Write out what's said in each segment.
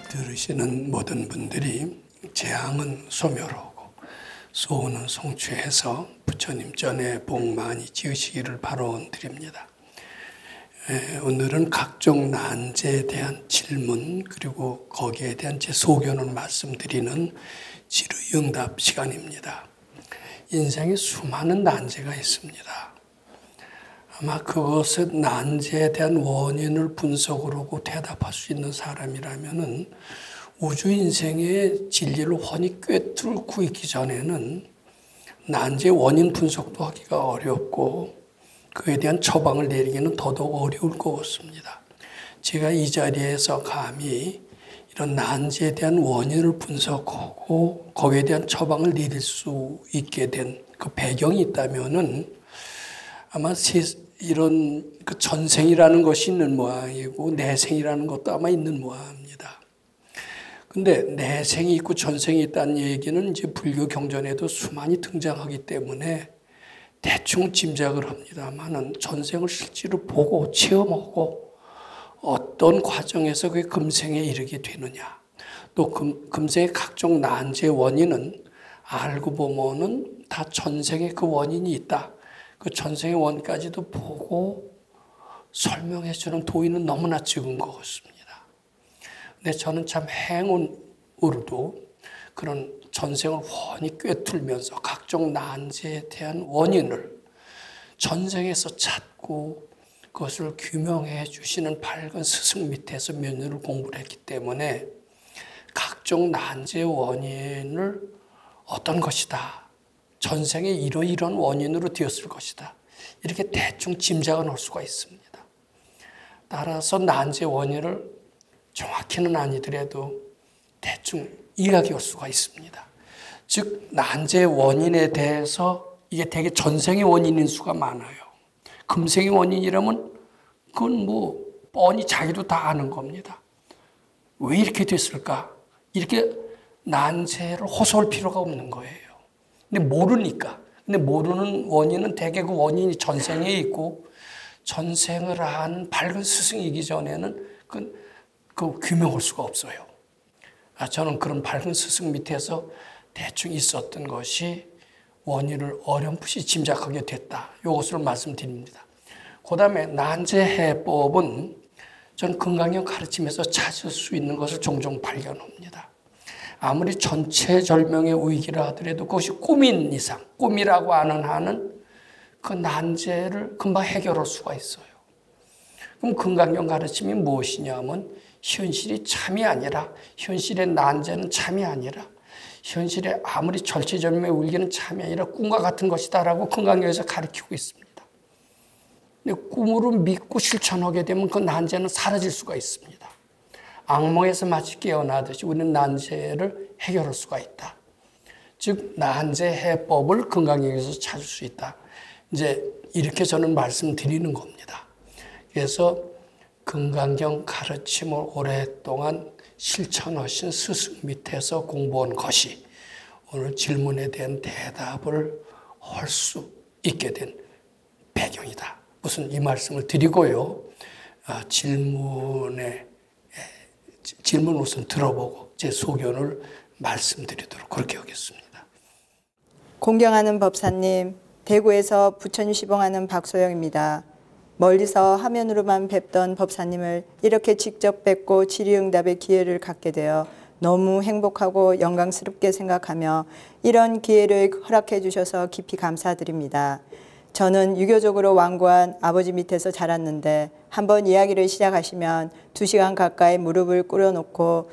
들으시는 모든 분들이 재앙은 소멸하고 소원은 성취해서 부처님 전에 복 많이 지으시기를 바라드립니다. 오늘은 각종 난제에 대한 질문 그리고 거기에 대한 제 소견을 말씀드리는 질의응답 시간입니다. 인생에 수많은 난제가 있습니다. 아마 그것의 난제에 대한 원인을 분석을 하고 대답할 수 있는 사람이라면은 우주 인생의 진리를 훤히 꿰뚫고 있기 전에는 난제 원인 분석도 하기가 어렵고 그에 대한 처방을 내리기는 더더욱 어려울 것 같습니다. 제가 이 자리에서 감히 이런 난제에 대한 원인을 분석하고 거기에 대한 처방을 내릴 수 있게 된 그 배경이 있다면은 아마 이런 그 전생이라는 것이 있는 모양이고 내생이라는 것도 아마 있는 모양입니다. 근데 내생이 있고 전생이 있다는 얘기는 이제 불교 경전에도 수많이 등장하기 때문에 대충 짐작을 합니다만은 전생을 실제로 보고 체험하고 어떤 과정에서 그게 금생에 이르게 되느냐, 또 금생의 각종 난제 원인은 알고 보면은 다 전생에 그 원인이 있다. 그 전생의 원까지도 보고 설명해 주는 도의는 너무나 적은 것 같습니다. 근데 저는 참 행운으로도 그런 전생을 훤히 꿰뚫면서 각종 난제에 대한 원인을 전생에서 찾고 그것을 규명해 주시는 밝은 스승 밑에서 몇 년을 공부를 했기 때문에 각종 난제의 원인을 어떤 것이다. 전생에 이러이러한 원인으로 되었을 것이다. 이렇게 대충 짐작은 할 수가 있습니다. 따라서 난제 원인을 정확히는 아니더라도 대충 이야기할 수가 있습니다. 즉 난제 원인에 대해서 이게 되게 전생의 원인인 수가 많아요. 금생의 원인이라면 그건 뭐 뻔히 자기도 다 아는 겁니다. 왜 이렇게 됐을까? 이렇게 난제를 호소할 필요가 없는 거예요. 근데 모르니까. 근데 모르는 원인은 대개 그 원인이 전생에 있고 전생을 한 밝은 스승이기 전에는 그 규명할 수가 없어요. 저는 그런 밝은 스승 밑에서 대충 있었던 것이 원인을 어렴풋이 짐작하게 됐다. 이것을 말씀드립니다. 그 다음에 난제해법은 저는 금강경 가르침에서 찾을 수 있는 것을 종종 발견합니다. 아무리 전체절명의 위기라 하더라도 그것이 꿈인 이상, 꿈이라고 아는 한은 그 난제를 금방 해결할 수가 있어요. 그럼 금강경 가르침이 무엇이냐면 현실이 참이 아니라, 현실의 난제는 참이 아니라, 현실의 아무리 절체절명의 위기는 참이 아니라 꿈과 같은 것이다라고 금강경에서 가르치고 있습니다. 근데 꿈으로 믿고 실천하게 되면 그 난제는 사라질 수가 있습니다. 악몽에서 마치 깨어나듯이 우리는 난제를 해결할 수가 있다. 즉 난제 해법을 금강경에서 찾을 수 있다. 이제 이렇게 저는 말씀드리는 겁니다. 그래서 금강경 가르침을 오랫동안 실천하신 스승 밑에서 공부한 것이 오늘 질문에 대한 대답을 할 수 있게 된 배경이다. 무슨 이 말씀을 드리고요. 질문 우선 들어보고 제 소견을 말씀드리도록 그렇게 하겠습니다. 공경하는 법사님, 대구에서 부처님 시봉하는 박소영입니다. 멀리서 화면으로만 뵙던 법사님을 이렇게 직접 뵙고 질의응답의 기회를 갖게 되어 너무 행복하고 영광스럽게 생각하며 이런 기회를 허락해 주셔서 깊이 감사드립니다. 저는 유교적으로 완고한 아버지 밑에서 자랐는데 한번 이야기를 시작하시면 2시간 가까이 무릎을 꿇어놓고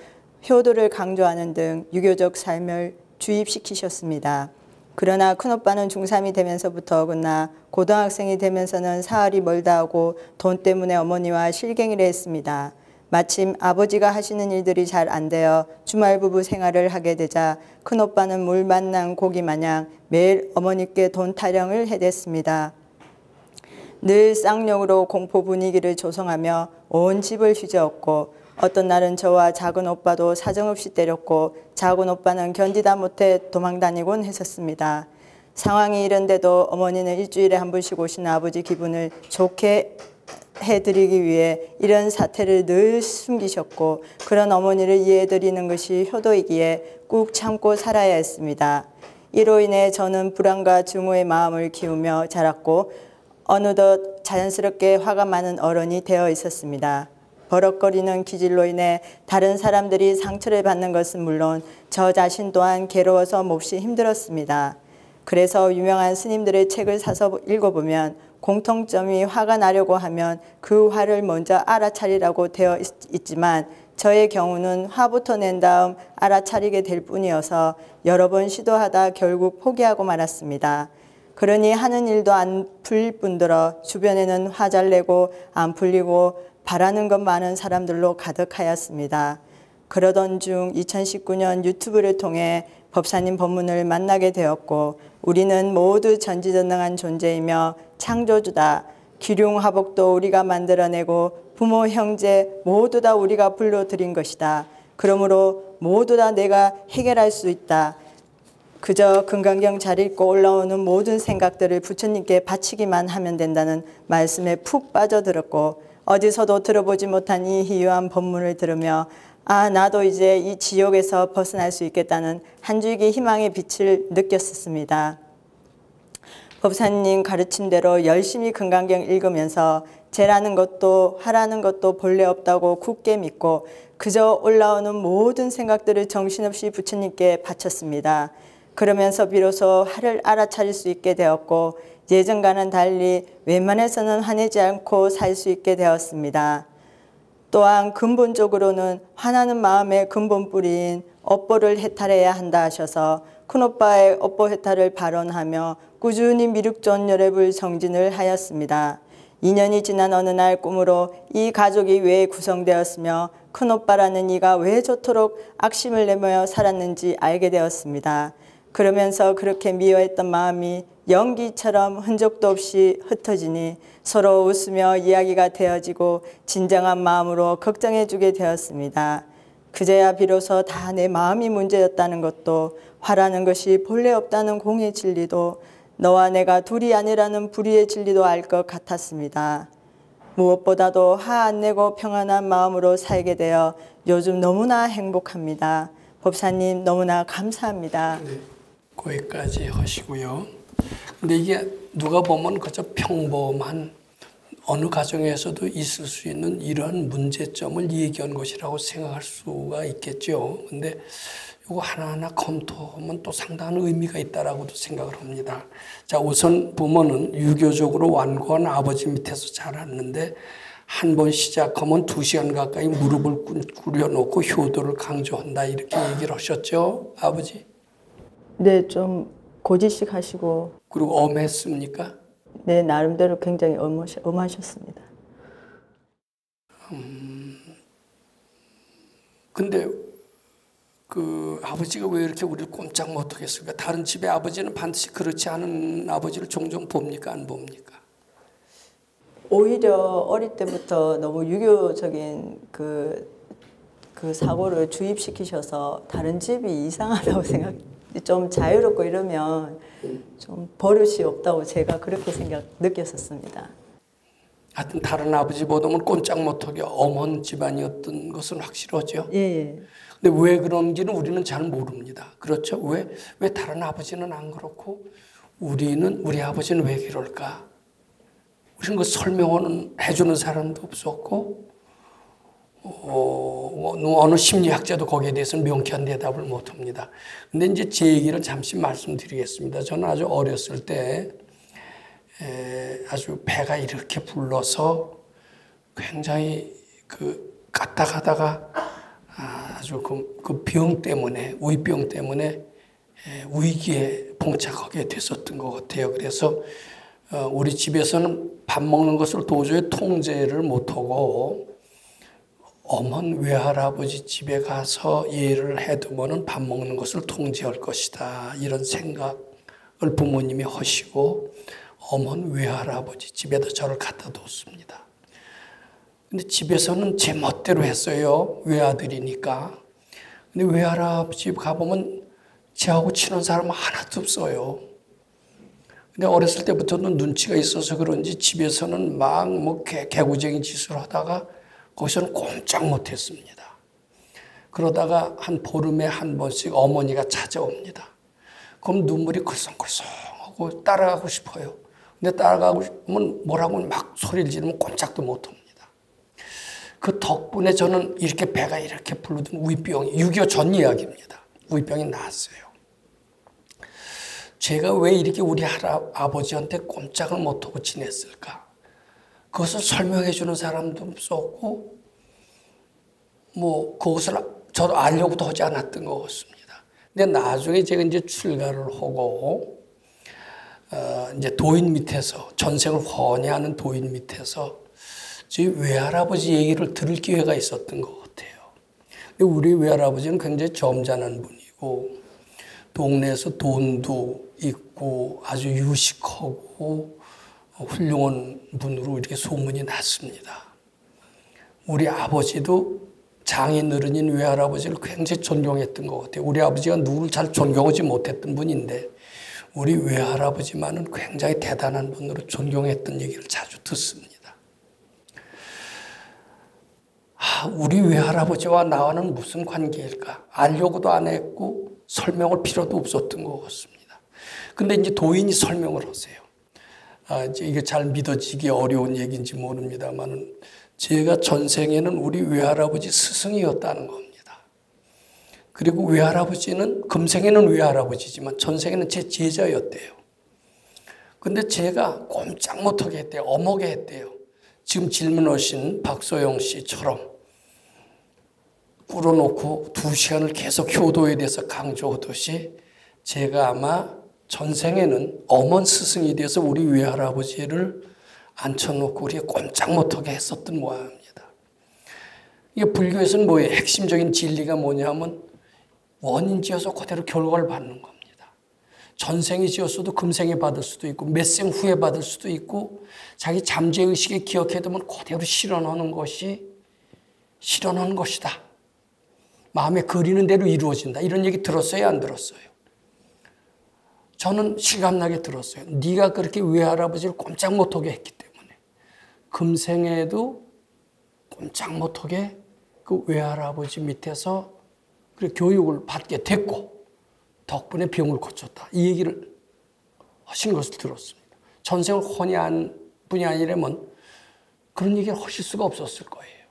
효도를 강조하는 등 유교적 삶을 주입시키셨습니다. 그러나 큰오빠는 중3이 되면서부터 어긋나 고등학생이 되면서는 사활이 멀다 하고 돈 때문에 어머니와 실갱이를 했습니다. 마침 아버지가 하시는 일들이 잘 안 되어 주말 부부 생활을 하게 되자 큰오빠는 물 만난 고기 마냥 매일 어머니께 돈 타령을 해댔습니다. 늘 쌍욕으로 공포 분위기를 조성하며 온 집을 휘저었고 어떤 날은 저와 작은 오빠도 사정없이 때렸고 작은 오빠는 견디다 못해 도망다니곤 했었습니다. 상황이 이런데도 어머니는 일주일에 한 번씩 오시는 아버지 기분을 좋게 해드리기 위해 이런 사태를 늘 숨기셨고 그런 어머니를 이해해드리는 것이 효도이기에 꾹 참고 살아야 했습니다. 이로 인해 저는 불안과 증오의 마음을 키우며 자랐고 어느덧 자연스럽게 화가 많은 어른이 되어 있었습니다. 버럭거리는 기질로 인해 다른 사람들이 상처를 받는 것은 물론 저 자신 또한 괴로워서 몹시 힘들었습니다. 그래서 유명한 스님들의 책을 사서 읽어보면 공통점이 화가 나려고 하면 그 화를 먼저 알아차리라고 되어 있지만 저의 경우는 화부터 낸 다음 알아차리게 될 뿐이어서 여러 번 시도하다 결국 포기하고 말았습니다. 그러니 하는 일도 안 풀릴 뿐더러 주변에는 화 잘 내고 안 풀리고 바라는 것 많은 사람들로 가득하였습니다. 그러던 중 2019년 유튜브를 통해 법사님 법문을 만나게 되었고 우리는 모두 전지전능한 존재이며 창조주다. 기륭화복도 우리가 만들어내고 부모 형제 모두 다 우리가 불러들인 것이다. 그러므로 모두 다 내가 해결할 수 있다. 그저 금강경 잘 읽고 올라오는 모든 생각들을 부처님께 바치기만 하면 된다는 말씀에 푹 빠져들었고 어디서도 들어보지 못한 이 희유한 법문을 들으며 나도 이제 이 지옥에서 벗어날 수 있겠다는 한 줄기 희망의 빛을 느꼈었습니다. 법사님 가르침대로 열심히 금강경 읽으면서 죄라는 것도 화라는 것도 본래 없다고 굳게 믿고 그저 올라오는 모든 생각들을 정신없이 부처님께 바쳤습니다. 그러면서 비로소 화를 알아차릴 수 있게 되었고 예전과는 달리 웬만해서는 화내지 않고 살 수 있게 되었습니다. 또한 근본적으로는 화나는 마음의 근본 뿌리인 업보를 해탈해야 한다 하셔서 큰오빠의 업보 해탈을 발언하며 꾸준히 미륵존열애불 정진을 하였습니다. 2년이 지난 어느 날 꿈으로 이 가족이 왜 구성되었으며 큰오빠라는 이가 왜 저토록 악심을 내며 살았는지 알게 되었습니다. 그러면서 그렇게 미워했던 마음이 연기처럼 흔적도 없이 흩어지니 서로 웃으며 이야기가 되어지고 진정한 마음으로 걱정해주게 되었습니다. 그제야 비로소 다 내 마음이 문제였다는 것도 화라는 것이 본래 없다는 공의 진리도 너와 내가 둘이 아니라는 불의의 진리도 알 것 같았습니다. 무엇보다도 화 안 내고 평안한 마음으로 살게 되어 요즘 너무나 행복합니다. 법사님 너무나 감사합니다. 네, 거기까지 하시고요. 근데 이게 누가 보면 그저 평범한 어느 가정에서도 있을 수 있는 이러한 문제점을 얘기한 것이라고 생각할 수가 있겠죠. 근데 이거 하나하나 검토하면 또 상당한 의미가 있다라고도 생각을 합니다. 자, 우선 부모는 유교적으로 완고한 아버지 밑에서 자랐는데 한 번 시작하면 2시간 가까이 무릎을 꿇여놓고 효도를 강조한다 이렇게 얘기를 하셨죠, 아버지? 네, 좀 고지식 하시고. 그리고 엄했습니까? 네, 나름대로 굉장히 엄하셨습니다. 근데 그 아버지가 왜 이렇게 우리를 꼼짝 못하겠습니까? 다른 집의 아버지는 반드시 그렇지 않은 아버지를 종종 봅니까? 안 봅니까? 오히려 어릴 때부터 너무 유교적인 그 사고를 주입시키셔서 다른 집이 이상하다고 좀 자유롭고 이러면 좀 버릇이 없다고 제가 그렇게 느꼈었습니다. 하여튼 다른 아버지보다는 꼼짝 못하게 엄한 집안이었던 것은 확실하죠. 예. 근데 왜 그런지는 우리는 잘 모릅니다. 그렇죠? 왜 다른 아버지는 안 그렇고 우리 아버지는 왜 그럴까? 우리는 그 설명을 해주는 사람도 없었고 어느 심리학자도 거기에 대해서는 명쾌한 대답을 못합니다. 근데 이제 제 얘기를 잠시 말씀드리겠습니다. 저는 아주 어렸을 때 아주 배가 이렇게 불러서 굉장히 갔다 가다가 아주 그 병 때문에 우이병 때문에 위기에 봉착하게 됐었던 것 같아요. 그래서 우리 집에서는 밥 먹는 것을 도저히 통제를 못하고 어머니 외할아버지 집에 가서 예를 해두면은 밥 먹는 것을 통제할 것이다 이런 생각을 부모님이 하시고 어머니 외할아버지 집에다 저를 갖다 뒀습니다. 근데 집에서는 제 멋대로 했어요. 외아들이니까. 근데 외할아버지 집 가보면 저하고 친한 사람은 하나도 없어요. 근데 어렸을 때부터는 눈치가 있어서 그런지 집에서는 막 뭐 개구쟁이 짓을 하다가 거기서는 꼼짝 못했습니다. 그러다가 한 보름에 한 번씩 어머니가 찾아옵니다. 그럼 눈물이 글썽글썽하고 따라가고 싶어요. 근데 따라가고 싶으면 뭐라고 막 소리를 지르면 꼼짝도 못합니다. 그 덕분에 저는 이렇게 배가 이렇게 부르던 우이병이 6.25 전 이야기입니다. 우이병이 나왔어요. 제가 왜 이렇게 우리 아버지한테 꼼짝을 못하고 지냈을까? 그것을 설명해 주는 사람도 없었고 뭐 그것을 저도 알려고도 하지 않았던 것 같습니다. 근데 나중에 제가 이제 출가를 하고 이제 도인 밑에서 전생을 훤히 하는 도인 밑에서 저희 외할아버지 얘기를 들을 기회가 있었던 것 같아요. 근데 우리 외할아버지는 굉장히 점잖은 분이고 동네에서 돈도 있고 아주 유식하고 훌륭한 분으로 이렇게 소문이 났습니다. 우리 아버지도 장인어른인 외할아버지를 굉장히 존경했던 것 같아요. 우리 아버지가 누구를 잘 존경하지 못했던 분인데 우리 외할아버지만은 굉장히 대단한 분으로 존경했던 얘기를 자주 듣습니다. 우리 외할아버지와 나와는 무슨 관계일까? 알려고도 안 했고 설명할 필요도 없었던 것 같습니다. 근데 이제 도인이 설명을 하세요. 이제 이게 잘 믿어지기 어려운 얘기인지 모릅니다만 제가 전생에는 우리 외할아버지 스승이었다는 겁니다. 그리고 외할아버지는 금생에는 외할아버지지만 전생에는 제 제자였대요. 근데 제가 꼼짝 못하게 했대요. 어머게 했대요. 지금 질문하신 박소영 씨처럼 꿇어놓고 2시간을 계속 효도에 대해서 강조하듯이 제가 아마 전생에는 엄원 스승이 돼서 우리 외할아버지를 앉혀놓고 우리가 꼼짝 못하게 했었던 모양입니다. 이게 불교에서는 뭐예요? 핵심적인 진리가 뭐냐면 원인 지어서 그대로 결과를 받는 겁니다. 전생에 지었어도 금생에 받을 수도 있고 몇 생 후에 받을 수도 있고 자기 잠재의식에 기억해두면 그대로 실현하는 것이다. 마음에 그리는 대로 이루어진다. 이런 얘기 들었어요? 안 들었어요? 저는 실감나게 들었어요. 네가 그렇게 외할아버지를 꼼짝 못하게 했기 때문에 금생에도 꼼짝 못하게 그 외할아버지 밑에서 교육을 받게 됐고 덕분에 병을 고쳤다. 이 얘기를 하신 것을 들었습니다. 전생을 훤히 한 분이 아니라면 그런 얘기를 하실 수가 없었을 거예요.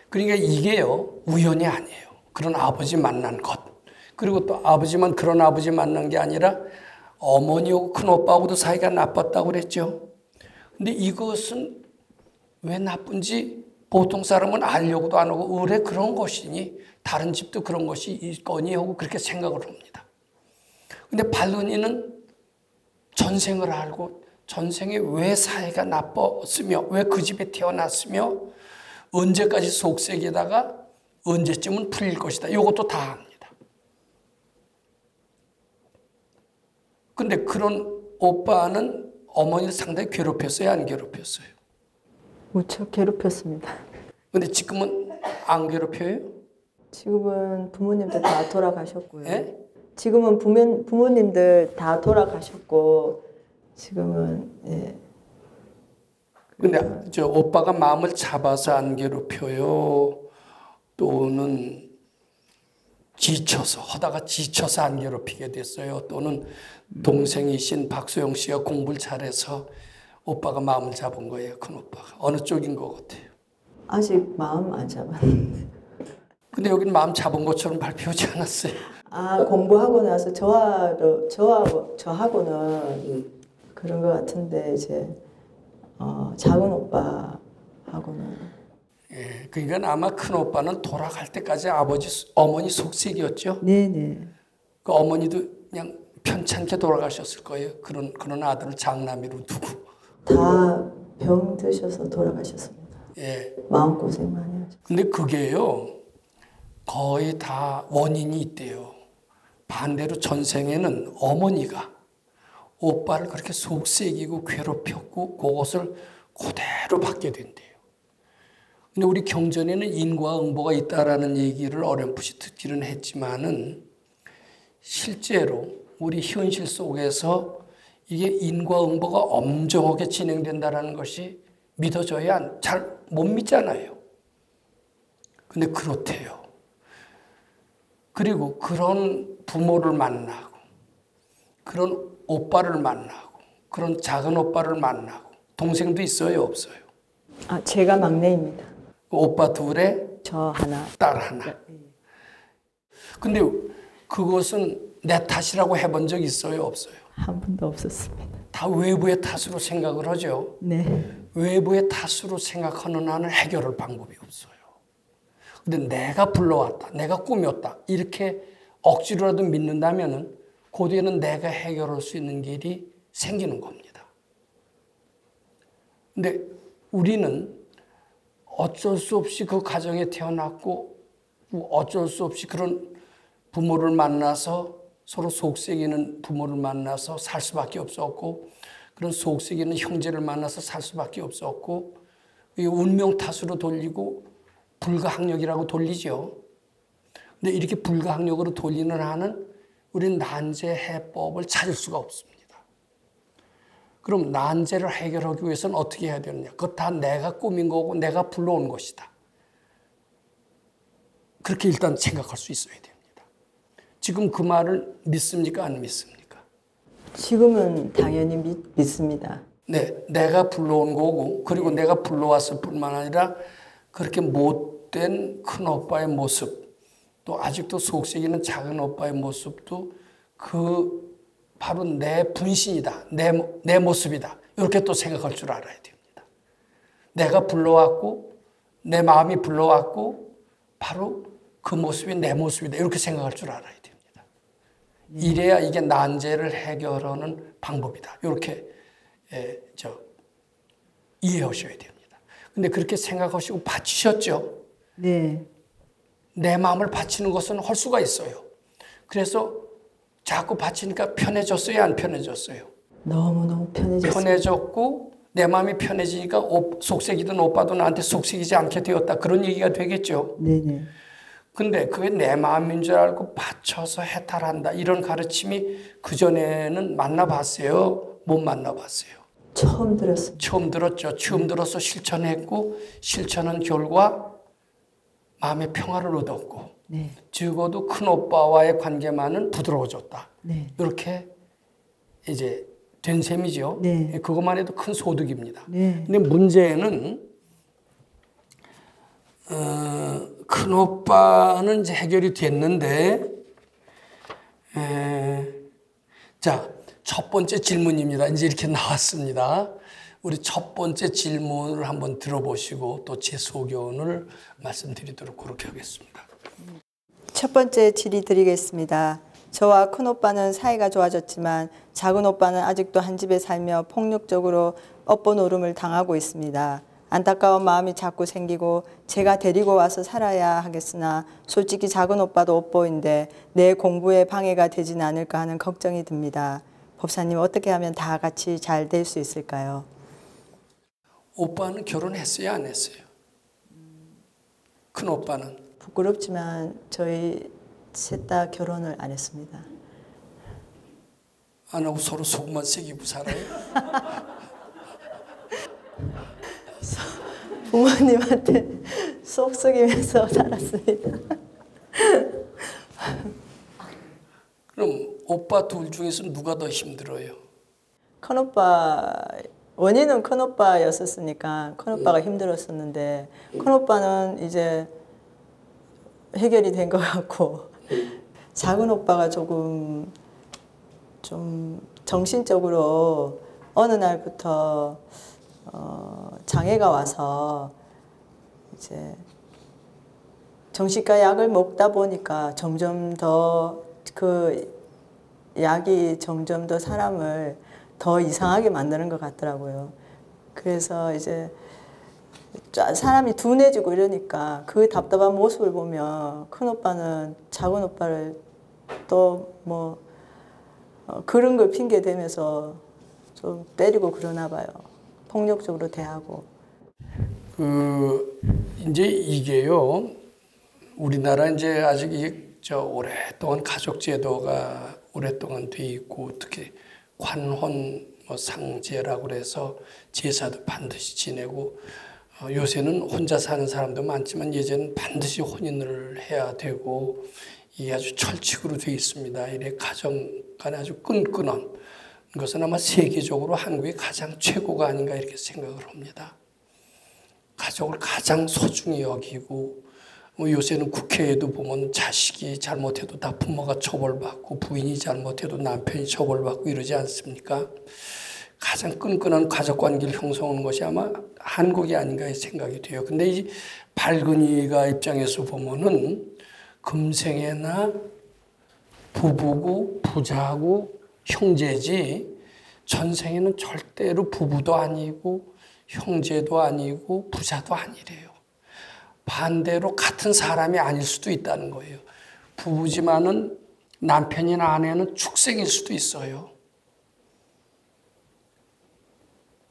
그러니까 이게요, 우연이 아니에요. 그런 아버지 만난 것. 그리고 또 아버지만 그런 아버지 만난 게 아니라 어머니하고 큰오빠하고도 사이가 나빴다고 그랬죠. 근데 이것은 왜 나쁜지 보통 사람은 알려고도 안 하고 왜 그런 것이니 다른 집도 그런 것이 있거니 하고 그렇게 생각을 합니다. 근데 발론이는 전생을 알고 전생에 왜 사이가 나빴으며 왜 그 집에 태어났으며 언제까지 속색에다가 언제쯤은 풀릴 것이다. 이것도 다 압니다. 근데 그런 오빠는 어머니를 상당히 괴롭혔어요? 안 괴롭혔어요? 무척 괴롭혔습니다. 근데 지금은 안 괴롭혀요? 지금은 부모님들 다 돌아가셨고요. 예? 지금은 부모님들 다 돌아가셨고 지금은 예. 근데 저 오빠가 마음을 잡아서 안 괴롭혀요? 또는 하다가 지쳐서 안 괴롭히게 됐어요? 또는 동생이신 박소영 씨가 공부를 잘해서 오빠가 마음을 잡은 거예요? 큰 오빠가. 어느 쪽인 것 같아요? 아직 마음 안 잡았는데. 근데 여기는 마음 잡은 것처럼 발표하지 않았어요? 공부하고 나서 저하고는 그런 것 같은데 이제 작은 오빠하고는 예, 그러니까 아마 큰 오빠는 돌아갈 때까지 어머니 속색이었죠. 네네. 그 어머니도 그냥 편찮게 돌아가셨을 거예요. 그런 아들을 장남이로 두고. 다 병 드셔서 돌아가셨습니다. 예. 마음고생 많이 하셨어요. 근데 그게요, 거의 다 원인이 있대요. 반대로 전생에는 어머니가 오빠를 그렇게 속색이고 괴롭혔고 그것을 그대로 받게 된대요. 근데 우리 경전에는 인과 응보가 있다라는 얘기를 어렴풋이 듣기는 했지만은 실제로 우리 현실 속에서 이게 인과응보가 엄정하게 진행된다는 것이 믿어져야 잘 못 믿잖아요. 근데 그렇대요. 그리고 그런 부모를 만나고 그런 오빠를 만나고 그런 작은 오빠를 만나고 동생도 있어요, 없어요? 제가 막내입니다. 오빠 둘에 저 하나. 딸 하나. 근데 그것은 내 탓이라고 해본 적 있어요, 없어요? 한 번도 없었습니다. 다 외부의 탓으로 생각을 하죠. 네. 외부의 탓으로 생각하는 한은 해결할 방법이 없어요. 근데 내가 불러왔다, 내가 꾸몄다 이렇게 억지로라도 믿는다면은 그 뒤에는 내가 해결할 수 있는 길이 생기는 겁니다. 근데 우리는 어쩔 수 없이 그 가정에 태어났고 어쩔 수 없이 그런 부모를 만나서 서로 속썩이는 부모를 만나서 살 수밖에 없었고 그런 속썩이는 형제를 만나서 살 수밖에 없었고 운명 탓으로 돌리고 불가항력이라고 돌리죠. 근데 이렇게 불가항력으로 돌리는 한은 우리는 난제 해법을 찾을 수가 없습니다. 그럼 난제를 해결하기 위해서는 어떻게 해야 되느냐? 그것 다 내가 꾸민 거고 내가 불러온 것이다. 그렇게 일단 생각할 수 있어야 됩니다. 지금 그 말을 믿습니까? 안 믿습니까? 지금은 당연히 믿습니다. 네, 내가 불러온 거고 그리고 내가 불러왔을 뿐만 아니라 그렇게 못된 큰 오빠의 모습 또 아직도 속썩이는 작은 오빠의 모습도 그 바로 내 분신이다. 내 모습이다. 이렇게 또 생각할 줄 알아야 됩니다. 내가 불러왔고 내 마음이 불러왔고 바로 그 모습이 내 모습이다. 이렇게 생각할 줄 알아야 됩니다. 이래야 이게 난제를 해결하는 방법이다. 이렇게 이해하셔야 됩니다. 근데 그렇게 생각하시고 바치셨죠? 네. 내 마음을 바치는 것은 할 수가 있어요. 그래서 자꾸 바치니까 편해졌어요? 안 편해졌어요? 너무너무 편해졌어요. 편해졌고 내 마음이 편해지니까 속색이던 오빠도 나한테 속색이지 않게 되었다. 그런 얘기가 되겠죠. 네네. 근데 그게 내 마음인 줄 알고 바쳐서 해탈한다. 이런 가르침이 그전에는 만나봤어요? 못 만나봤어요? 처음 들었습니다. 처음 들었죠. 처음 들어서 실천했고 실천한 결과 마음의 평화를 얻었고 네. 적어도 큰 오빠와의 관계만은 부드러워졌다. 네. 이렇게 이제 된 셈이죠. 네. 그것만 해도 큰 소득입니다. 네. 근데 문제는 큰 오빠는 이제 해결이 됐는데 자, 첫 번째 질문입니다. 이제 이렇게 나왔습니다. 우리 첫 번째 질문을 한번 들어보시고 또 제 소견을 말씀드리도록 그렇게 하겠습니다. 첫 번째 질의 드리겠습니다. 저와 큰 오빠는 사이가 좋아졌지만 작은 오빠는 아직도 한 집에 살며 폭력적으로 업보 노름을 당하고 있습니다. 안타까운 마음이 자꾸 생기고 제가 데리고 와서 살아야 하겠으나 솔직히 작은 오빠도 업보인데 내 공부에 방해가 되진 않을까 하는 걱정이 듭니다. 법사님, 어떻게 하면 다 같이 잘 될 수 있을까요? 오빠는 결혼했어요? 안 했어요? 큰 오빠는? 부끄럽지만 저희 셋 다 결혼을 안 했습니다. 안 하고 서로 속만 새기고 살아요? 부모님한테 속 썩이면서 살았습니다. 그럼 오빠 둘 중에서 누가 더 힘들어요? 큰오빠, 원인은 큰오빠였었으니까 큰오빠가 힘들었었는데 큰오빠는 이제 해결이 된 것 같고 작은 오빠가 조금 좀 정신적으로 어느 날부터 장애가 와서 이제 정신과 약을 먹다 보니까 점점 더 그 약이 점점 더 사람을 더 이상하게 만드는 것 같더라고요. 그래서 이제 사람이 둔해지고 이러니까 그 답답한 모습을 보면 큰 오빠는 작은 오빠를 또 뭐 그런 걸 핑계 대면서 좀 때리고 그러나 봐요. 폭력적으로 대하고. 이제 이게요, 우리나라 이제 아직 오랫동안 가족 제도가 오랫동안 돼 있고 특히 관혼 상제라고 그래서 제사도 반드시 지내고 요새는 혼자 사는 사람도 많지만 예전엔 반드시 혼인을 해야 되고 이게 아주 철칙으로 되어 있습니다. 이래 가정 간에 아주 끈끈한 것은 아마 세계적으로 한국이 가장 최고가 아닌가 이렇게 생각을 합니다. 가족을 가장 소중히 여기고 요새는 국회에도 보면 자식이 잘못해도 다 부모가 처벌받고 부인이 잘못해도 남편이 처벌받고 이러지 않습니까? 가장 끈끈한 가족 관계를 형성하는 것이 아마 한국이 아닌가 생각이 돼요. 근데 이 발근이가 입장에서 보면은 금생에나 부부고 부자고 형제지 전생에는 절대로 부부도 아니고 형제도 아니고 부자도 아니래요. 반대로 같은 사람이 아닐 수도 있다는 거예요. 부부지만은 남편이나 아내는 축생일 수도 있어요.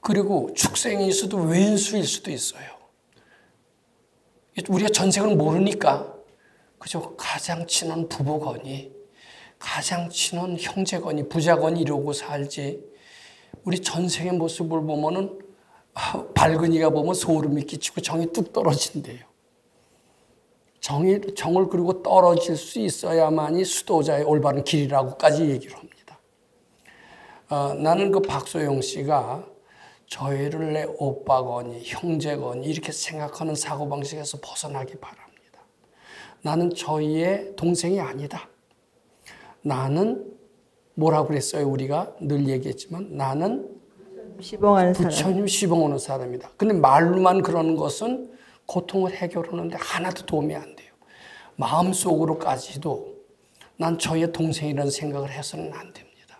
그리고 축생일 수도 왼수일 수도 있어요. 우리가 전생을 모르니까 그죠? 가장 친한 부부거니 가장 친한 형제거니 부자거니 이러고 살지. 우리 전생의 모습을 보면은 발근이가 보면 소름이 끼치고 정이 뚝 떨어진대요. 정을 그리고 떨어질 수 있어야만이 수도자의 올바른 길이라고까지 얘기를 합니다. 나는 그 박소영 씨가 저희를 내 오빠거니 형제거니 이렇게 생각하는 사고방식에서 벗어나기 바랍니다. 나는 저희의 동생이 아니다. 나는 뭐라고 그랬어요? 우리가 늘 얘기했지만 나는 시봉하는 사람. 부처님 시봉하는 사람이다. 근데 말로만 그러는 것은 고통을 해결하는데 하나도 도움이 안 돼요. 마음속으로까지도 난 저의 동생이라는 생각을 해서는 안 됩니다.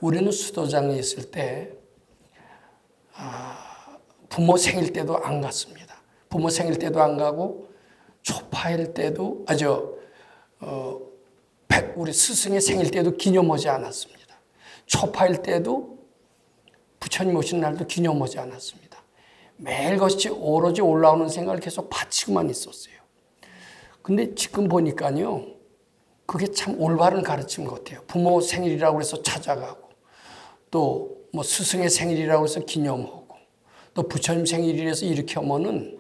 우리는 수도장에 있을 때 부모 생일 때도 안 갔습니다. 부모 생일 때도 안 가고 초파일 때도 우리 스승의 생일 때도 기념하지 않았습니다. 초파일 때도 부처님 오신 날도 기념하지 않았습니다. 매일같이 오로지 올라오는 생각을 계속 바치고만 있었어요. 근데 지금 보니까요, 그게 참 올바른 가르침 같아요. 부모 생일이라고 해서 찾아가고, 또 뭐 스승의 생일이라고 해서 기념하고, 또 부처님 생일이라서 이렇게 하면은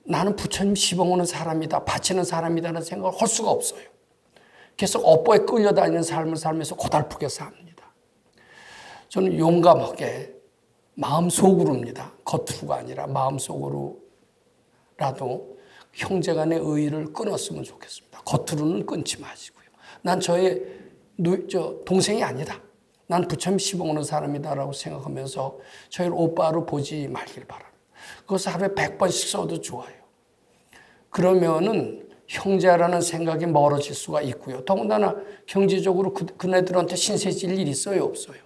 나는 부처님 시봉하는 사람이다, 바치는 사람이다라는 생각을 할 수가 없어요. 계속 업보에 끌려다니는 삶을 살면서 고달프게 삽니다. 저는 용감하게 마음속으로입니다. 겉으로가 아니라 마음속으로라도 형제간의 의의를 끊었으면 좋겠습니다. 겉으로는 끊지 마시고요. 난 저의 동생이 아니다. 난 부처님 시봉하는 사람이다라고 생각하면서 저희를 오빠로 보지 말길 바랍니다. 그것을 하루에 100번씩 써도 좋아요. 그러면은 형제라는 생각이 멀어질 수가 있고요. 더군다나 경제적으로 그네들한테 신세질 일이 있어요, 없어요?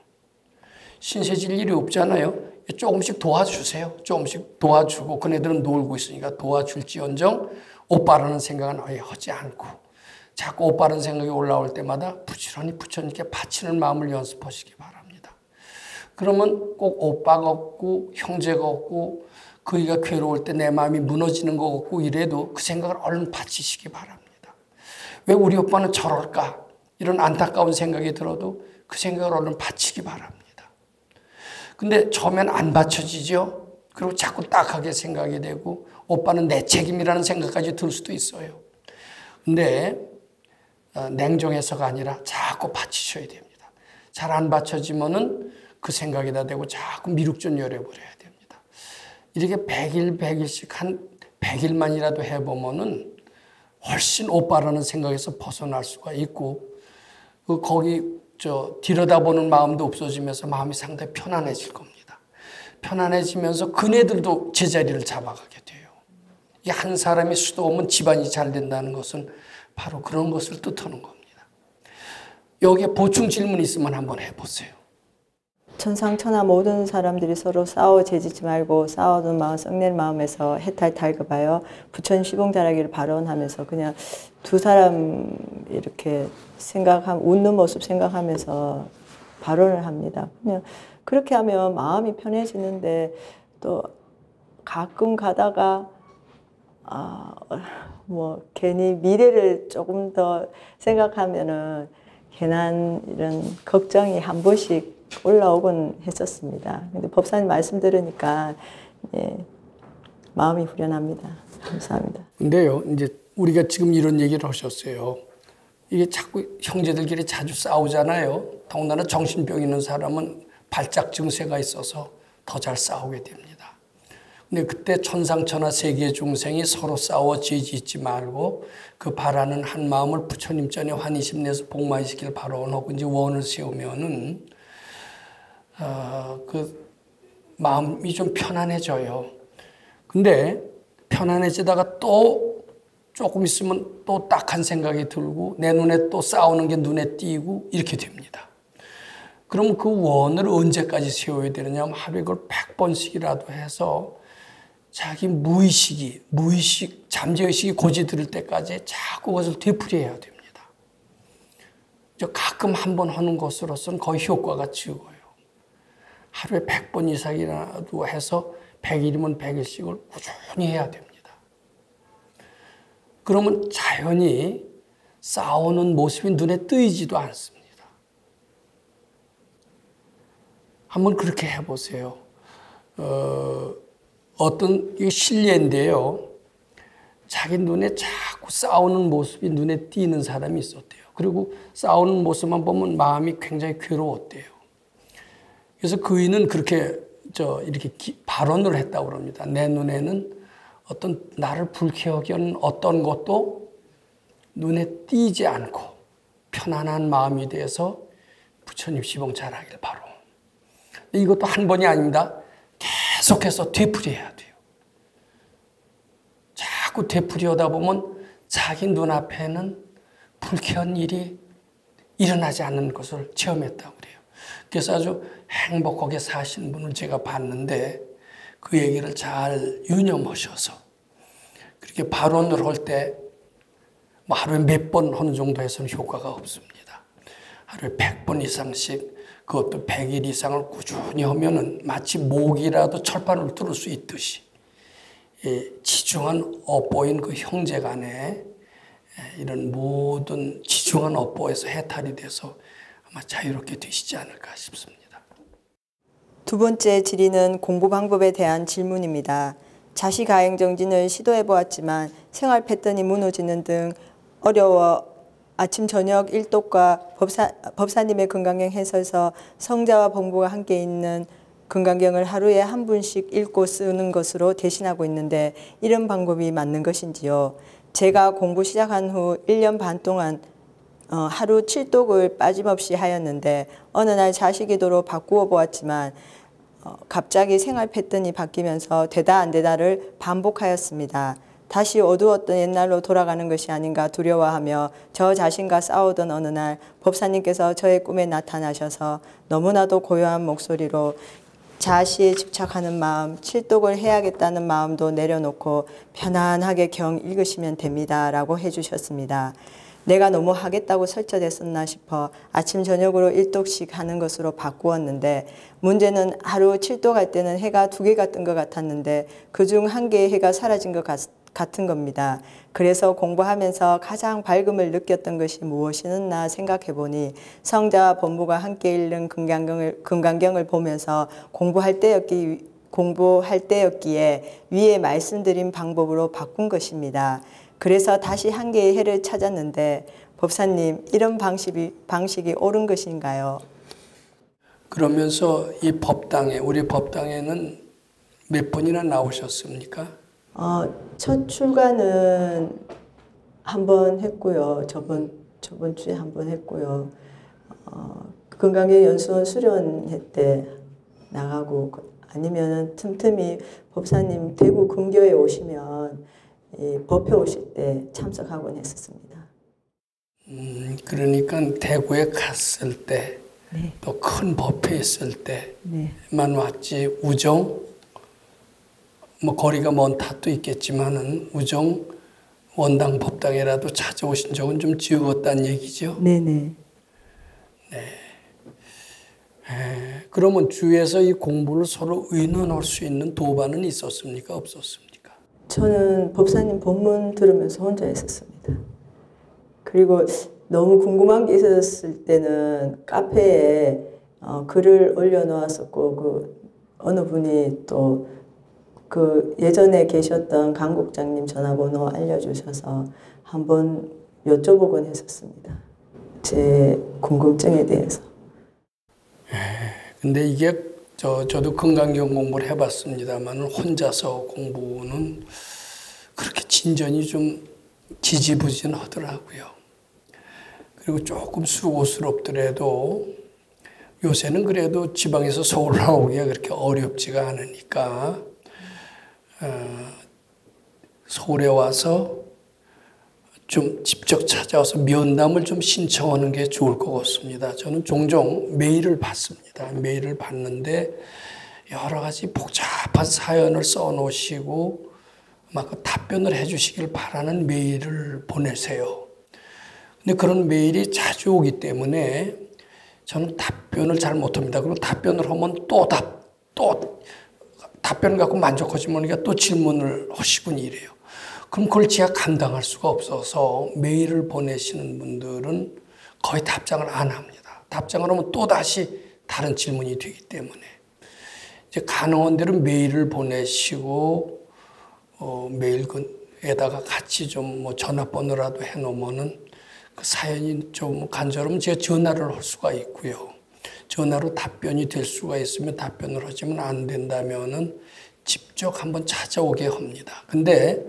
신세질 일이 없잖아요. 조금씩 도와주세요. 조금씩 도와주고 그네들은 놀고 있으니까 도와줄지언정 오빠라는 생각은 아예 하지 않고 자꾸 오빠라는 생각이 올라올 때마다 부지런히 부처님께 바치는 마음을 연습하시기 바랍니다. 그러면 꼭 오빠가 없고 형제가 없고 그이가 괴로울 때 내 마음이 무너지는 것 같고 이래도 그 생각을 얼른 바치시기 바랍니다. 왜 우리 오빠는 저럴까? 이런 안타까운 생각이 들어도 그 생각을 얼른 바치기 바랍니다. 근데 처음엔 안 받쳐지죠. 그리고 자꾸 딱하게 생각이 되고 오빠는 내 책임이라는 생각까지 들 수도 있어요. 근데 냉정해서가 아니라 자꾸 받치셔야 됩니다. 잘 안 받쳐지면은 그 생각이 다 되고 자꾸 미륵전 열어버려야 됩니다. 이렇게 100일씩 한 100일만이라도 해보면은 훨씬 오빠라는 생각에서 벗어날 수가 있고 거기 들여다보는 마음도 없어지면서 마음이 상당히 편안해질 겁니다. 편안해지면서 그네들도 제자리를 잡아가게 돼요. 이 한 사람이 수도하면 집안이 잘 된다는 것은 바로 그런 것을 뜻하는 겁니다. 여기에 보충 질문 있으면 한번 해보세요. 천상천하 모든 사람들이 서로 싸워 재지지 말고 싸우는 마음, 썩낼 마음에서 해탈 달급하여 부처님 시봉 잘하기를 발언하면서 그냥 두 사람 이렇게 웃는 모습 생각하면서 발언을 합니다. 그냥 그렇게 하면 마음이 편해지는데 또 가끔 가다가 괜히 미래를 조금 더 생각하면은 괜한 이런 걱정이 한 번씩 올라오곤 했었습니다. 근데 법사님 말씀 들으니까 마음이 후련합니다. 감사합니다. 근데요, 이제 우리가 지금 이런 얘기를 하셨어요. 이게 자꾸 형제들끼리 자주 싸우잖아요. 더군다나 정신병 있는 사람은 발작 증세가 있어서 더 잘 싸우게 됩니다. 근데 그때 천상천하 세계 중생이 서로 싸워 죄짓지 말고 그 바라는 한 마음을 부처님 전에 환희심 내서 복만시키길 바라오고 이제 원을 세우면은 그 마음이 좀 편안해져요. 근데 편안해지다가 또 조금 있으면 또 딱한 생각이 들고 내 눈에 또 싸우는 게 눈에 띄고 이렇게 됩니다. 그럼 그 원을 언제까지 세워야 되느냐 하면 하루에 그걸 100번씩이라도 해서 자기 무의식, 잠재의식이 고지 들을 때까지 자꾸 그것을 되풀이해야 됩니다. 가끔 한 번 하는 것으로서는 거의 효과가 적어요. 하루에 100번 이상이라도 해서 100일이면 100일씩을 꾸준히 해야 됩니다. 그러면 자연히 싸우는 모습이 눈에 띄지도 않습니다. 한번 그렇게 해보세요. 어떤 실례인데요. 자기 눈에 자꾸 싸우는 모습이 눈에 띄는 사람이 있었대요. 그리고 싸우는 모습만 보면 마음이 굉장히 괴로웠대요. 그래서 그이는 그렇게 이렇게 발언을 했다고 그럽니다. 내 눈에는 어떤 나를 불쾌하게 하는 어떤 것도 눈에 띄지 않고 편안한 마음이 돼서 부처님 시봉 잘하길 바로. 이것도 한 번이 아닙니다. 계속해서 되풀이해야 돼요. 자꾸 되풀이하다 보면 자기 눈앞에는 불쾌한 일이 일어나지 않는 것을 체험했다고 그래요. 그래서 아주 행복하게 사신 분을 제가 봤는데 그 얘기를 잘 유념하셔서 그렇게 발언을 할 때 하루에 몇 번 하는 정도 해서는 효과가 없습니다. 하루에 100번 이상씩 그것도 100일 이상을 꾸준히 하면은 마치 목이라도 철판을 뚫을 수 있듯이 지중한 업보인 그 형제 간에 이런 모든 지중한 업보에서 해탈이 돼서 아마 자유롭게 되시지 않을까 싶습니다. 두 번째 질의는 공부 방법에 대한 질문입니다. 자식 가행 정진을 시도해 보았지만 생활 패턴이 무너지는 등 어려워 아침 저녁 일독과 법사님의 건강경 해설서 성자와 법부가 함께 있는 건강경을 하루에 한 분씩 읽고 쓰는 것으로 대신하고 있는데 이런 방법이 맞는 것인지요? 제가 공부 시작한 후 1년 반 동안 하루 7독을 빠짐없이 하였는데 어느 날 자식이도로 바꾸어 보았지만 갑자기 생활 패턴이 바뀌면서 되다 안 되다를 반복하였습니다. 다시 어두웠던 옛날로 돌아가는 것이 아닌가 두려워하며 저 자신과 싸우던 어느 날 법사님께서 저의 꿈에 나타나셔서 너무나도 고요한 목소리로 자시에 집착하는 마음, 칠독을 해야겠다는 마음도 내려놓고 편안하게 경 읽으시면 됩니다. 라고 해주셨습니다. 내가 너무 하겠다고 설쳐댔었나 싶어 아침 저녁으로 1독씩 하는 것으로 바꾸었는데 문제는 하루 7독 할 때는 해가 2개가 뜬 것 같았는데 그중 1개의 해가 사라진 것 같은 겁니다. 그래서 공부하면서 가장 밝음을 느꼈던 것이 무엇이었나 생각해 보니 성자와 법무가 함께 읽는 금강경을 보면서 공부할 때였기에 위에 말씀드린 방법으로 바꾼 것입니다. 그래서 다시 1개의 해를 찾았는데 법사님 이런 방식이 옳은 것인가요? 그러면서 이 법당에 우리 법당에는 몇 번이나 나오셨습니까? 첫 출가는 한 번 했고요. 저번 주에 한 번 했고요. 건강경 연수원 수련회 때 나가고 아니면 틈틈이 법사님 대구 근교에 오시면 법회 오실 때 참석하곤 했었습니다. 그러니까 대구에 갔을 때, 네. 또 큰 법회 있을 네. 때만 왔지 우정, 거리가 먼 탓도 있겠지만은 우정 원당 법당에라도 찾아오신 적은 좀 적었다는 얘기죠. 네네. 네. 그러면 주위에서 이 공부를 서로 의논할 수 있는 도반은 있었습니까? 없었습니까? 저는 법사님 법문 들으면서 혼자 있었습니다. 그리고 너무 궁금한 게 있었을 때는 카페에 글을 올려놓았었고 어느 분이 또 그 예전에 계셨던 강국장님 전화번호 알려주셔서 한번 여쭤보곤 했었습니다. 제 궁금증에 대해서. 근데 이게 저도 건강경 공부를 해봤습니다만 혼자서 공부는 그렇게 진전이 좀 지지부진하더라고요. 그리고 조금 수고스럽더라도 요새는 그래도 지방에서 서울 나오기가 그렇게 어렵지가 않으니까 서울에 와서 좀 직접 찾아와서 면담을 좀 신청하는 게 좋을 것 같습니다. 저는 종종 메일을 받습니다. 메일을 받는데 여러 가지 복잡한 사연을 써놓으시고 막 답변을 해주시길 바라는 메일을 보내세요. 근데 그런 메일이 자주 오기 때문에 저는 답변을 잘 못합니다. 그리고 답변을 하면 또 답변을 갖고 만족하지 못하니까 또 질문을 하시곤 이래요. 그럼 그걸 제가 감당할 수가 없어서 메일을 보내시는 분들은 거의 답장을 안 합니다. 답장을 하면 또 다시 다른 질문이 되기 때문에 이제 가능한 대로 메일을 보내시고 메일에다가 같이 좀 뭐 전화번호라도 해놓으면은 그 사연이 좀 간절하면 제가 전화를 할 수가 있고요. 전화로 답변이 될 수가 있으면 답변을 하지만 안 된다면은 직접 한번 찾아오게 합니다. 근데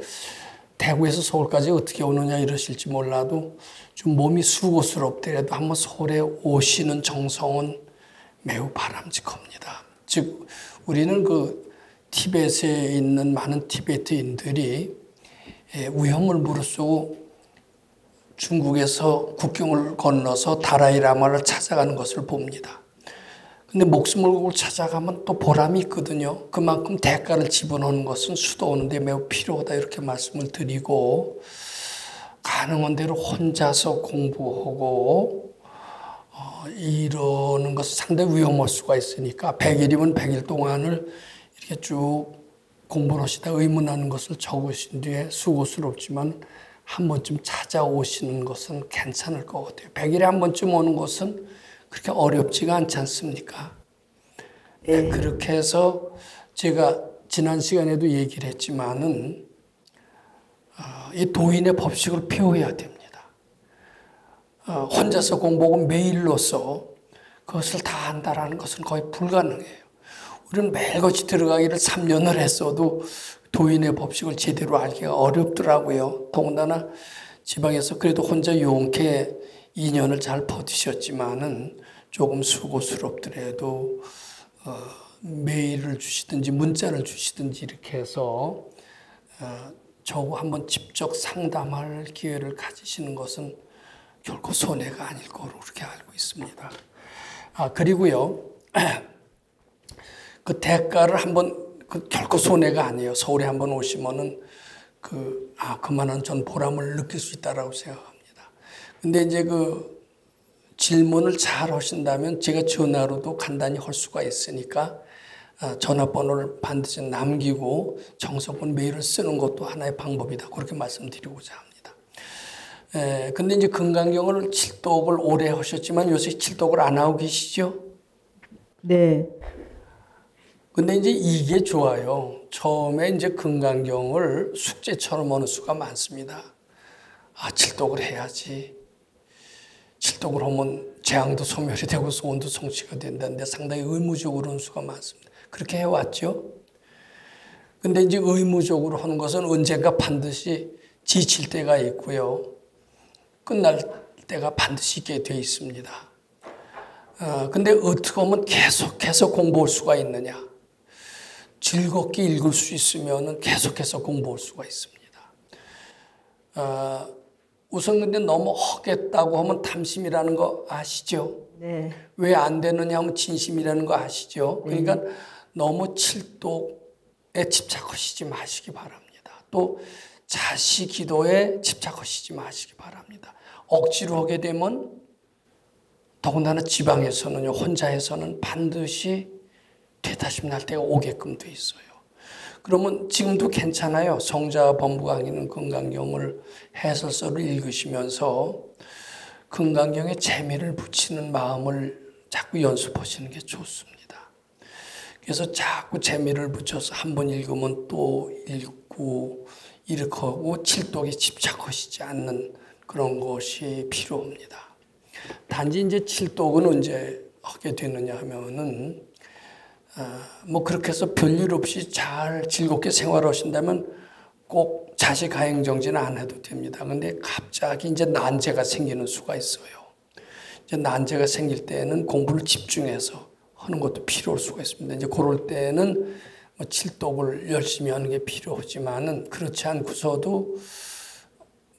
대구에서 서울까지 어떻게 오느냐 이러실지 몰라도 좀 몸이 수고스럽더라도 한번 서울에 오시는 정성은 매우 바람직합니다. 즉 우리는 그 티베트에 있는 많은 티베트인들이 위험을 무릅쓰고 중국에서 국경을 건너서 다라이라마를 찾아가는 것을 봅니다. 근데 목숨을 걸고 찾아가면 또 보람이 있거든요. 그만큼 대가를 지불하는 것은 수도원데 매우 필요하다 이렇게 말씀을 드리고 가능한 대로 혼자서 공부하고 이러는 것은 상당히 위험할 수가 있으니까 100일이면 100일 동안을 이렇게 쭉 공부를 하시다 의문하는 것을 적으신 뒤에 수고스럽지만 한 번쯤 찾아오시는 것은 괜찮을 것 같아요. 100일에 한 번쯤 오는 것은 그렇게 어렵지가 않지 않습니까? 네. 그렇게 해서 제가 지난 시간에도 얘기를 했지만은 이 도인의 법칙을 배워야 됩니다. 혼자서 공부하고 메일로서 그것을 다 한다라는 것은 거의 불가능해요. 우리는 매일같이 들어가기를 3년을 했어도 도인의 법칙을 제대로 알기가 어렵더라고요. 더군다나 지방에서 그래도 혼자 용케 2년을 잘 버티셨지만은 조금 수고스럽더라도 메일을 주시든지 문자를 주시든지 이렇게 해서 저하고 한번 직접 상담할 기회를 가지시는 것은 결코 손해가 아닐 거로 그렇게 알고 있습니다. 그리고요, 대가를 한번 결코 손해가 아니에요. 서울에 한번 오시면은 그만한 전 보람을 느낄 수 있다라고 생각합니다. 근데 이제 질문을 잘 하신다면 제가 전화로도 간단히 할 수가 있으니까 전화번호를 반드시 남기고 정석은 메일을 쓰는 것도 하나의 방법이다. 그렇게 말씀드리고자 합니다. 근데 이제 건강경을 칠독을 오래 하셨지만 요새 칠독을 안 하고 계시죠? 네. 근데 이제 이게 좋아요. 처음에 이제 건강경을 숙제처럼 하는 수가 많습니다. 칠독을 해야지. 칠독을 하면 재앙도 소멸이 되고 소원도 성취가 된다는데 상당히 의무적으로 하는 수가 많습니다. 그렇게 해왔죠. 근데 이제 의무적으로 하는 것은 언젠가 반드시 지칠 때가 있고요. 끝날 때가 반드시 있게 돼 있습니다. 근데 어떻게 하면 계속해서 공부할 수가 있느냐. 즐겁게 읽을 수 있으면 계속해서 공부할 수가 있습니다. 우선 근데 너무 하겠다고 하면 탐심이라는 거 아시죠? 네. 왜 안 되느냐 하면 진심이라는 거 아시죠? 그러니까 너무 칠독에 집착하시지 마시기 바랍니다. 또 자시 기도에 집착하시지 마시기 바랍니다. 억지로 하게 되면 더군다나 지방에서는요, 혼자 해서는 반드시 되다심 날 때가 오게끔 돼 있어요. 그러면 지금도 괜찮아요. 성자 범부 강의는 건강경을 해설서를 읽으시면서 금강경에 재미를 붙이는 마음을 자꾸 연습하시는 게 좋습니다. 그래서 자꾸 재미를 붙여서 한 번 읽으면 또 읽고 이렇게 하고 칠독에 집착하시지 않는 그런 것이 필요합니다. 단지 이제 칠독은 언제 하게 되느냐 하면은 뭐 그렇게 해서 별일 없이 잘 즐겁게 생활하신다면 꼭 자식 가행정지는 안 해도 됩니다. 근데 갑자기 이제 난제가 생기는 수가 있어요. 이제 난제가 생길 때는 공부를 집중해서 하는 것도 필요할 수가 있습니다. 이제 그럴 때는 뭐 칠독을 열심히 하는 게 필요하지만은 그렇지 않고서도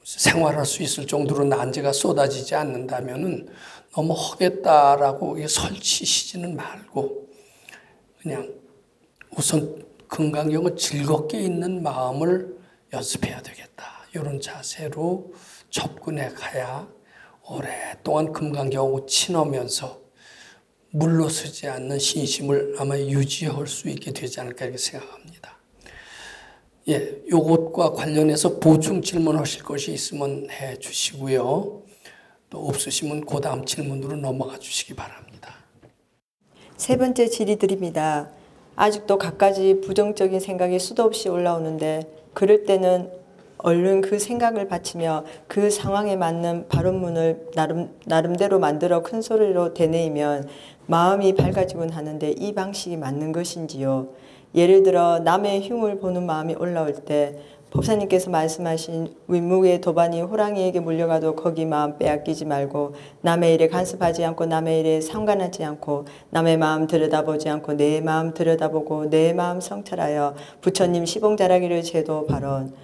생활할 수 있을 정도로 난제가 쏟아지지 않는다면은 너무 하겠다라고 설치시지는 말고 그냥 우선 금강경을 즐겁게 읽는 마음을 연습해야 되겠다. 이런 자세로 접근해 가야 오랫동안 금강경하고 친하면서 물러서지 않는 신심을 아마 유지할 수 있게 되지 않을까 이렇게 생각합니다. 예, 요것과 관련해서 보충 질문하실 것이 있으면 해 주시고요. 또 없으시면 그 다음 질문으로 넘어가 주시기 바랍니다. 세 번째 질의 드립니다. 아직도 갖가지 부정적인 생각이 수도 없이 올라오는데 그럴 때는 얼른 그 생각을 바치며 그 상황에 맞는 발언문을 나름대로 만들어 큰 소리로 되뇌이면 마음이 밝아지곤 하는데 이 방식이 맞는 것인지요? 예를 들어 남의 흉을 보는 마음이 올라올 때 법사님께서 말씀하신 윗목의 도반이 호랑이에게 물려가도 거기 마음 빼앗기지 말고 남의 일에 간섭하지 않고 남의 일에 상관하지 않고 남의 마음 들여다보지 않고 내 마음 들여다보고 내 마음 성찰하여 부처님 시봉자라기를 제도 발언.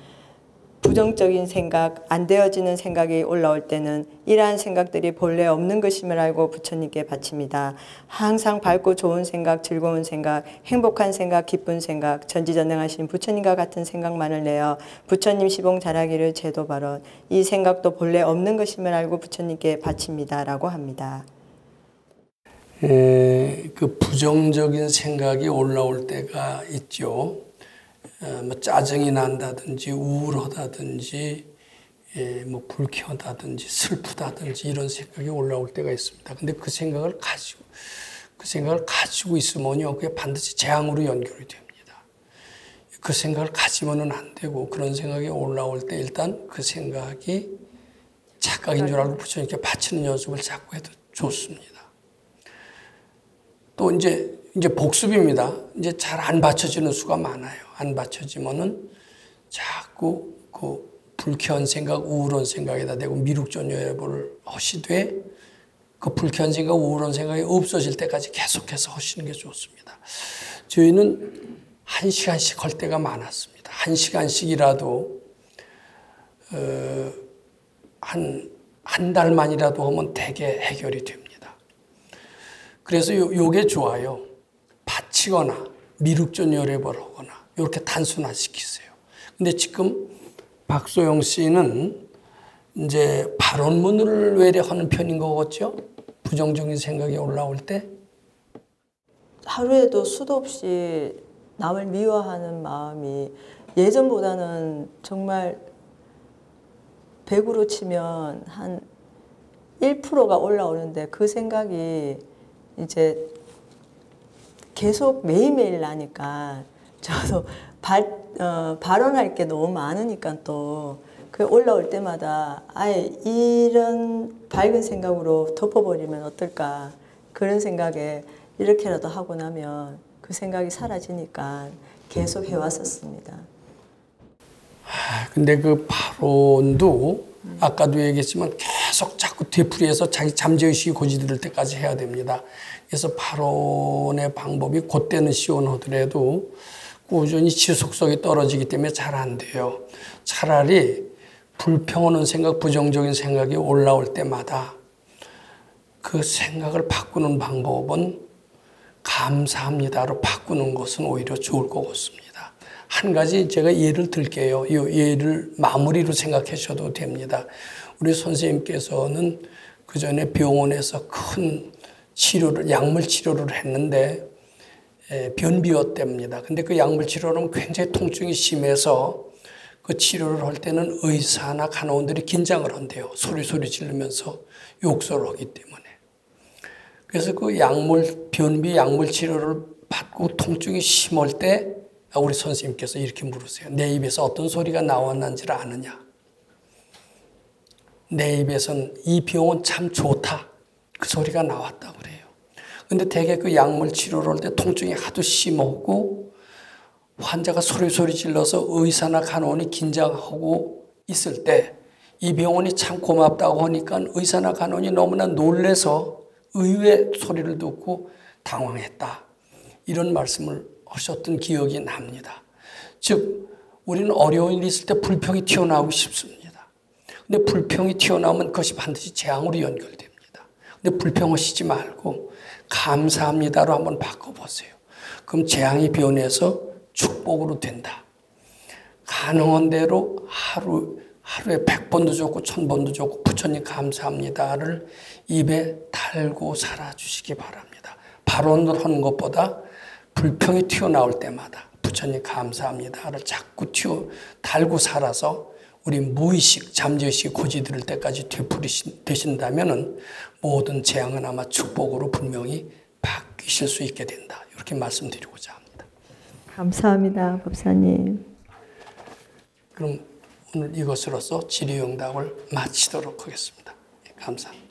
부정적인 생각, 안 되어지는 생각이 올라올 때는 이러한 생각들이 본래 없는 것임을 알고 부처님께 바칩니다. 항상 밝고 좋은 생각, 즐거운 생각, 행복한 생각, 기쁜 생각, 전지전능하신 부처님과 같은 생각만을 내어 부처님 시봉 잘하기를 제도 발언. 이 생각도 본래 없는 것임을 알고 부처님께 바칩니다. 라고 합니다. 그 부정적인 생각이 올라올 때가 있죠. 뭐 짜증이 난다든지 우울하다든지 뭐 불쾌하다든지 슬프다든지 이런 생각이 올라올 때가 있습니다. 근데 그 생각을 가지고 있으면요, 그게 반드시 재앙으로 연결이 됩니다. 그 생각을 가지면은 안 되고 그런 생각이 올라올 때 일단 그 생각이 착각인 줄 알고 부처님께 바치는 연습을 자꾸 해도 좋습니다. 또 이제 복습입니다. 이제 잘 안 받쳐지는 수가 많아요. 안 받쳐지면은 자꾸 그 불쾌한 생각, 우울한 생각에다 대고 미륵전여예보를 하시되 그 불쾌한 생각, 우울한 생각이 없어질 때까지 계속해서 하시는 게 좋습니다. 저희는 1시간씩 할 때가 많았습니다. 1시간씩이라도 한 달만이라도 하면 대개 해결이 됩니다. 그래서 요게 좋아요. 바치거나 미륵전여예보를 하거나 이렇게 단순화시키세요. 근데 지금 박소영 씨는 이제 발언문을 외래하는 편인 거겠죠? 부정적인 생각이 올라올 때? 하루에도 수도 없이 남을 미워하는 마음이 예전보다는 정말 100으로 치면 한 1%가 올라오는데 그 생각이 이제 계속 매일매일 나니까 저도 발언할 게 너무 많으니까 또 그 올라올 때마다 아예 이런 밝은 생각으로 덮어버리면 어떨까 그런 생각에 이렇게라도 하고 나면 그 생각이 사라지니까 계속 해왔었습니다. 근데 그 발언도 아까도 얘기했지만 계속 자꾸 되풀이해서 자기 잠재의식이 고지될 때까지 해야 됩니다. 그래서 발언의 방법이 그때는 시원하더라도 꾸준히 지속성이 떨어지기 때문에 잘 안 돼요. 차라리 불평하는 생각, 부정적인 생각이 올라올 때마다 그 생각을 바꾸는 방법은 감사합니다로 바꾸는 것은 오히려 좋을 것 같습니다. 한 가지 제가 예를 들게요. 이 예를 마무리로 생각하셔도 됩니다. 우리 선생님께서는 그 전에 병원에서 큰 치료를, 약물 치료를 했는데 변비였답니다. 근데 그 약물 치료는 굉장히 통증이 심해서 그 치료를 할 때는 의사나 간호원들이 긴장을 한대요. 소리 지르면서 욕설을 하기 때문에. 그래서 그 변비 약물 치료를 받고 통증이 심할 때 우리 선생님께서 이렇게 물으세요. 내 입에서 어떤 소리가 나왔는지를 아느냐? 내 입에서는 이 병은 참 좋다. 그 소리가 나왔다 그래요. 근데 대개 그 약물 치료를 할 때 통증이 하도 심하고 환자가 소리 질러서 의사나 간호원이 긴장하고 있을 때 이 병원이 참 고맙다고 하니까 의사나 간호원이 너무나 놀래서 의외의 소리를 듣고 당황했다. 이런 말씀을 하셨던 기억이 납니다. 즉 우리는 어려운 일이 있을 때 불평이 튀어나오고 싶습니다. 근데 불평이 튀어나오면 그것이 반드시 재앙으로 연결됩니다. 근데 불평하시지 말고 감사합니다로 한번 바꿔보세요. 그럼 재앙이 변해서 축복으로 된다. 가능한 대로 하루에 100번도 좋고 1000번도 좋고 부처님 감사합니다를 입에 달고 살아주시기 바랍니다. 발언을 하는 것보다 불평이 튀어나올 때마다 부처님 감사합니다를 자꾸 달고 살아서 우리 무의식, 잠재의식이 고지들 때까지 되신다면 모든 재앙은 아마 축복으로 분명히 바뀌실 수 있게 된다. 이렇게 말씀드리고자 합니다. 감사합니다, 법사님. 그럼 오늘 이것으로서 질의응답을 마치도록 하겠습니다. 감사합니다.